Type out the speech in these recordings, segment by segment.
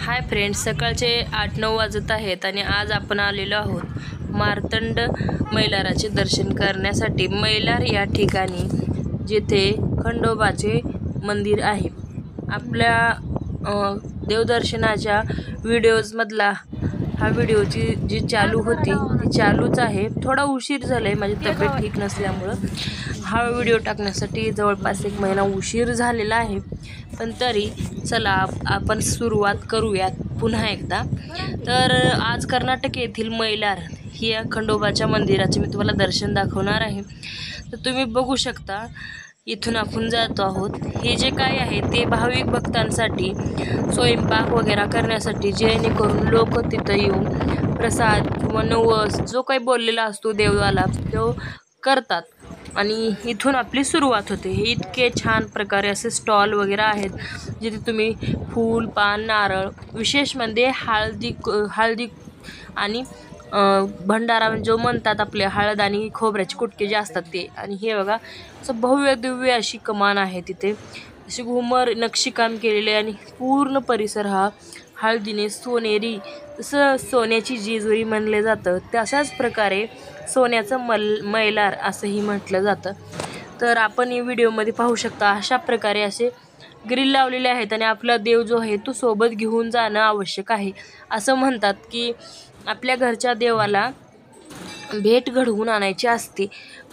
Hi friends, सकाळचे 8-9 वाजत आहेत आणि आज आपण आलेलो आहोत मार्तंड मैलाराचे दर्शन करण्यासाठी। मैलार या ठिकाणी जिथे खंडोबाचे मंदिर आहे। आपल्या देवदर्शनाच्या व्हिडिओजमधला हा व्हिडिओची जी चालू होती ती चालूच आहे। थोडा उशीर झालाय, माझी तब्येत ठीक नसल्यामुळे हा व्हिडिओ टाकण्यासाठी जवळपास 1 महिना उशीर झालेला आहे। पण तरी चला आपण सुरुवात करूयात पुन्हा एकदा। तर आज कर्नाटक येथील मैलार या खंडोबाच्या मंदिराचे मी तुम्हाला दर्शन दाखवणार आहे। तर तुम्ही बघू शकता इथून आपण जातो आहोत। हे जे काय आहे ते भाविक भक्तांसाठी स्वयंपाक वगैरे करण्यासाठी, जेणेकरून लोक तिथं येऊन प्रसाद किंवा नवस जो काही बोललेला असतो देवाला तो करतात आणि इथून आपली सुरुवात होते। हे इतके छान प्रकारे असे स्टॉल वगैरे आहेत जिथे तुम्ही फूल, पान, नारळ, विशेष म्हणजे हळदी आणि भंडारा जो म्हणतात, आपले हळद आणि खोबऱ्याचे कुटके जे असतात ते। आणि हे बघा असं भव्य दिव्य अशी कमान आहे, तिथे अशी घुमर नक्षीकाम केलेले आणि पूर्ण परिसर हा हळदीने सोनेरी, जसं सोन्याची जेजुरी म्हणले जातं तशाच प्रकारे सोन्याचं मैलार असंही म्हटलं जातं। तर आपण या व्हिडिओमध्ये पाहू शकता अशा प्रकारे असे ग्रिल लावलेले आहेत आणि आपला देव जो आहे तो सोबत घेऊन जाणं आवश्यक आहे। असं म्हणतात की आपल्या घरच्या देवाला भेट घडवून आणायची असते,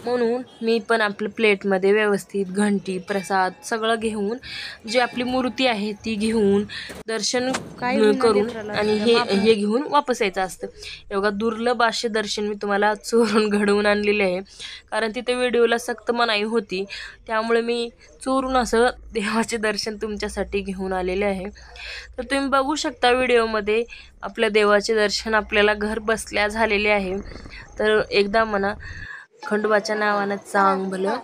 म्हणून मी पण आपल्या प्लेटमध्ये व्यवस्थित घंटी, प्रसाद सगळं घेऊन, जी आपली मूर्ती आहे ती घेऊन दर्शन करून आणि हे घेऊन वापस यायचं असतं। एवढा दुर्लभ असे दर्शन मी तुम्हाला चोरून घडवून आणलेले आहे, कारण तिथे व्हिडिओला सक्त मनाई होती, त्यामुळे मी चोरून असं देवाचे दर्शन तुमच्यासाठी घेऊन आलेले आहे। तर तुम्ही बघू शकता व्हिडिओमध्ये आपल्या देवाचे दर्शन आपल्याला घर बसल्या झालेले आहे। तर एकदा म्हणा खंडोबाच्या नावानं चांग भलं।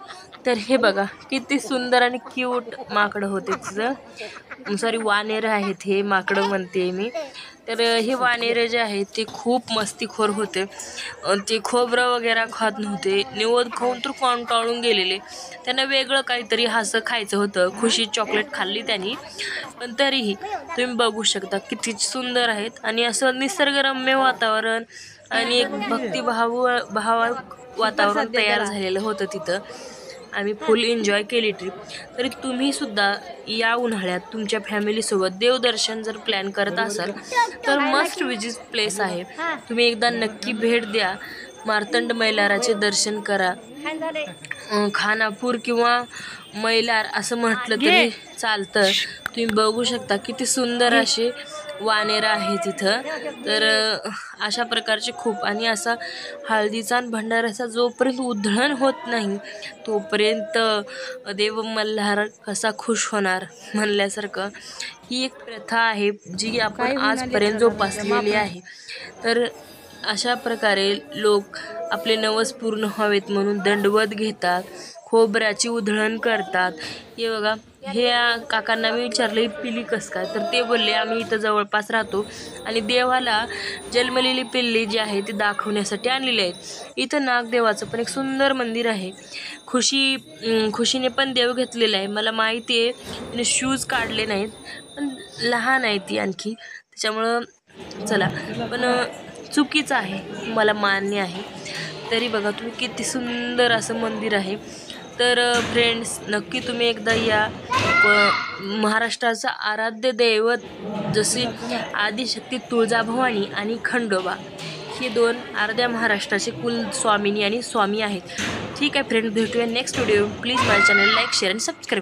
तर हे बघा किती सुंदर आणि क्यूट माकडं होते, तिचं सॉरी वानेर आहेत, हे माकडं म्हणते मी। तर हे वानेरे जे आहेत ते खूप मस्तीखोर होते, ते खोबरं वगैरे खात नव्हते, निवद खाऊन तर कंटाळून गेलेले। त्यांना वेगळं काहीतरी हसं खायचं होतं, खुशी चॉकलेट खाल्ली त्यांनी। पण तरीही तुम्ही बघू शकता किती सुंदर आहेत आणि असं निसर्गरम्य वातावरण आणि एक भक्तिभाव वातावरण तयार झालेलं होतं तिथं। आम्ही फुल एन्जॉय केली ट्रिप। तरी तुम्ही सुद्धा या उन्हाळ्यात तुमच्या फॅमिलीसोबत देवदर्शन जर प्लॅन करत असाल तर मस्ट विजिट प्लेस आहे, तुम्ही एकदा नक्की भेट द्या। मार्तंड मैलाराचे दर्शन करा। खानापूर किंवा मैलार असं म्हटलं तरी चालतं। तुम्ही बघू शकता किती सुंदर असे वानेर आहे तिथं। तर अशा प्रकारचे खूप, आणि असा हळदीचा आणि भंडाऱ्याचा जोपर्यंत उधळण होत नाही तोपर्यंत देव मल्हार कसा खुश होणार म्हणल्यासारखं ही एक प्रथा आहे जी आपण आजपर्यंत जोपासलेली आहे। तर अशा प्रकारे लोक आपले नवस पूर्ण व्हावेत म्हणून दंडवत घेतात, खोबऱ्याची उधळण करतात। हे बघा, हे काकांना मी विचारले पिल्ली कसं काय, तर ते बोलले आम्ही इथं जवळपास राहतो आणि देवाला जन्मलेली पिल्ली जी आहे ती दाखवण्यासाठी आणलेली आहेत। इथं नागदेवाचं पण एक सुंदर मंदिर आहे। खुशीने पण देव घेतलेला आहे, मला माहिती आहे तिने शूज काढले नाहीत, पण लहान आहे ती आणखी, त्याच्यामुळं चला, पण चुकीचं आहे मला मान्य आहे। तरी बघा तुम्ही किती सुंदर असं मंदिर आहे। तर फ्रेंड्स नक्की तुम्ही एकदा या। महाराष्ट्राचं आराध्य दैवत जसे आदिशक्ती तुळजाभवानी आणि खंडोबा हे 2 अर्ध्या महाराष्ट्राचे कुल स्वामिनी आणि स्वामी आहेत। ठीक आहे फ्रेंड, भेटूया नेक्स्ट व्हिडिओ। प्लीज माझ्या चॅनल लाईक, शेअर आणि सबस्क्राईब।